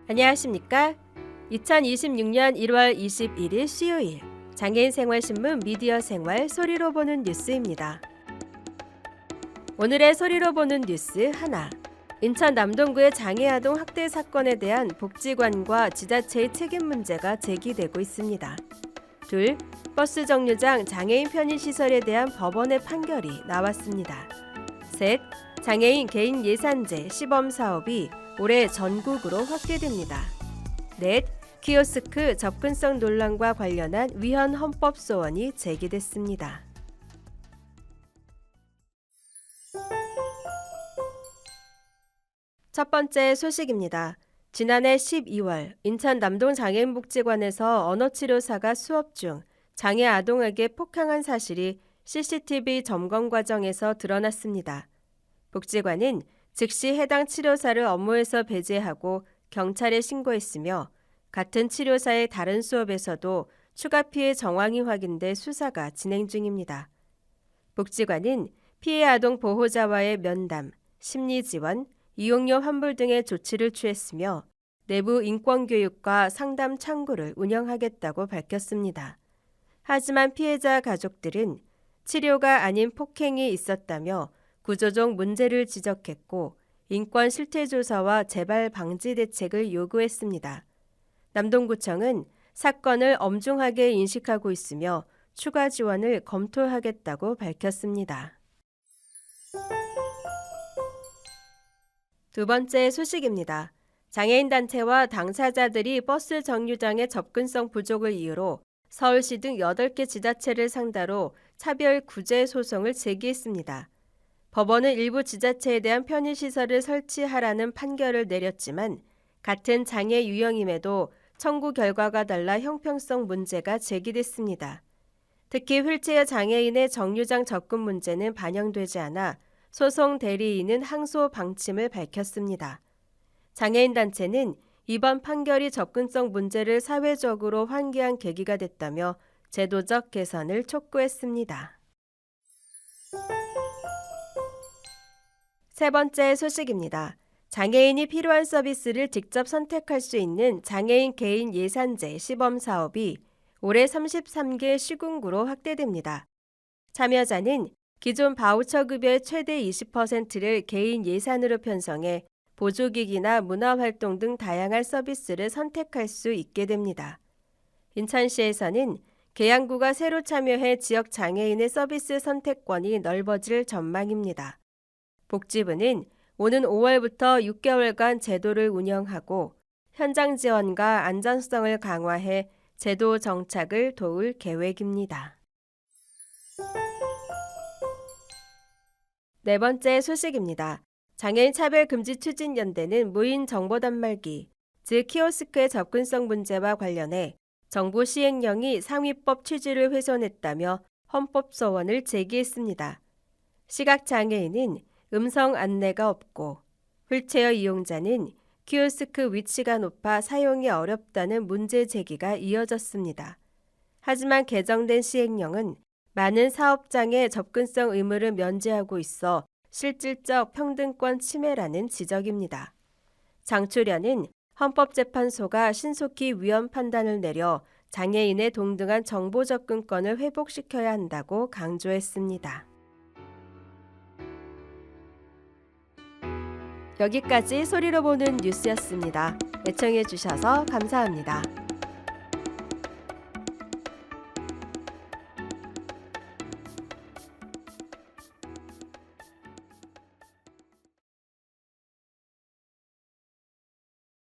안녕하십니까? 2026년 1월 21일 수요일 장애인 생활신문 미디어 생활 소리로 보는 뉴스입니다. 오늘의 소리로 보는 뉴스 하나. 인천 남동구의 장애아동 학대 사건에 대한 복지관과 지자체의 책임 문제가 제기되고 있습니다. 둘. 버스 정류장 장애인 편의시설에 대한 법원의 판결이 나왔습니다. 셋. 장애인 개인 예산제 시범 사업이 올해 전국으로 확대됩니다. 넷. 키오스크 접근성 논란과 관련한 위헌 헌법 소원이 제기됐습니다. 첫 번째 소식입니다. 지난해 12월 인천 남동장애인복지관에서 언어치료사가 수업 중 장애 아동에게 폭행한 사실이 CCTV 점검 과정에서 드러났습니다. 복지관은 즉시 해당 치료사를 업무에서 배제하고 경찰에 신고했으며 같은 치료사의 다른 수업에서도 추가 피해 정황이 확인돼 수사가 진행 중입니다. 복지관은 피해 아동 보호자와의 면담, 심리 지원, 이용료 환불 등의 조치를 취했으며 내부 인권교육과 상담 창구를 운영하겠다고 밝혔습니다. 하지만 피해자 가족들은 치료가 아닌 폭행이 있었다며 구조적 문제를 지적했고 인권 실태 조사와 재발 방지 대책을 요구했습니다. 남동구청은 사건을 엄중하게 인식하고 있으며 추가 지원을 검토하겠다고 밝혔습니다. 두 번째 소식입니다. 장애인 단체와 당사자들이 버스 정류장의 접근성 부족을 이유로 서울시 등 8개 지자체를 상대로 차별 구제 소송을 제기했습니다. 법원은 일부 지자체에 대한 편의시설을 설치하라는 판결을 내렸지만 같은 장애 유형임에도 청구 결과가 달라 형평성 문제가 제기됐습니다. 특히 휠체어 장애인의 정류장 접근 문제는 반영되지 않아 소송 대리인은 항소 방침을 밝혔습니다. 장애인 단체는 이번 판결이 접근성 문제를 사회적으로 환기한 계기가 됐다며 제도적 개선을 촉구했습니다. 세 번째 소식입니다. 장애인이 필요한 서비스를 직접 선택할 수 있는 장애인 개인 예산제 시범 사업이 올해 33개 시군구로 확대됩니다. 참여자는 기존 바우처 급여의 최대 20%를 개인 예산으로 편성해 보조기기나 문화활동 등 다양한 서비스를 선택할 수 있게 됩니다. 인천시에서는 계양구가 새로 참여해 지역 장애인의 서비스 선택권이 넓어질 전망입니다. 복지부는 오는 5월부터 6개월간 제도를 운영하고 현장 지원과 안전성을 강화해 제도 정착을 도울 계획입니다. 네 번째 소식입니다. 장애인 차별금지추진연대는 무인 정보 단말기, 즉 키오스크의 접근성 문제와 관련해 정부 시행령이 상위법 취지를 훼손했다며 헌법 소원을 제기했습니다. 시각장애인은 음성 안내가 없고 휠체어 이용자는 키오스크 위치가 높아 사용이 어렵다는 문제 제기가 이어졌습니다. 하지만 개정된 시행령은 많은 사업장의 접근성 의무를 면제하고 있어 실질적 평등권 침해라는 지적입니다. 장초련은 헌법재판소가 신속히 위헌 판단을 내려 장애인의 동등한 정보 접근권을 회복시켜야 한다고 강조했습니다. 여기까지 소리로 보는 뉴스였습니다. 애청해 주셔서 감사합니다.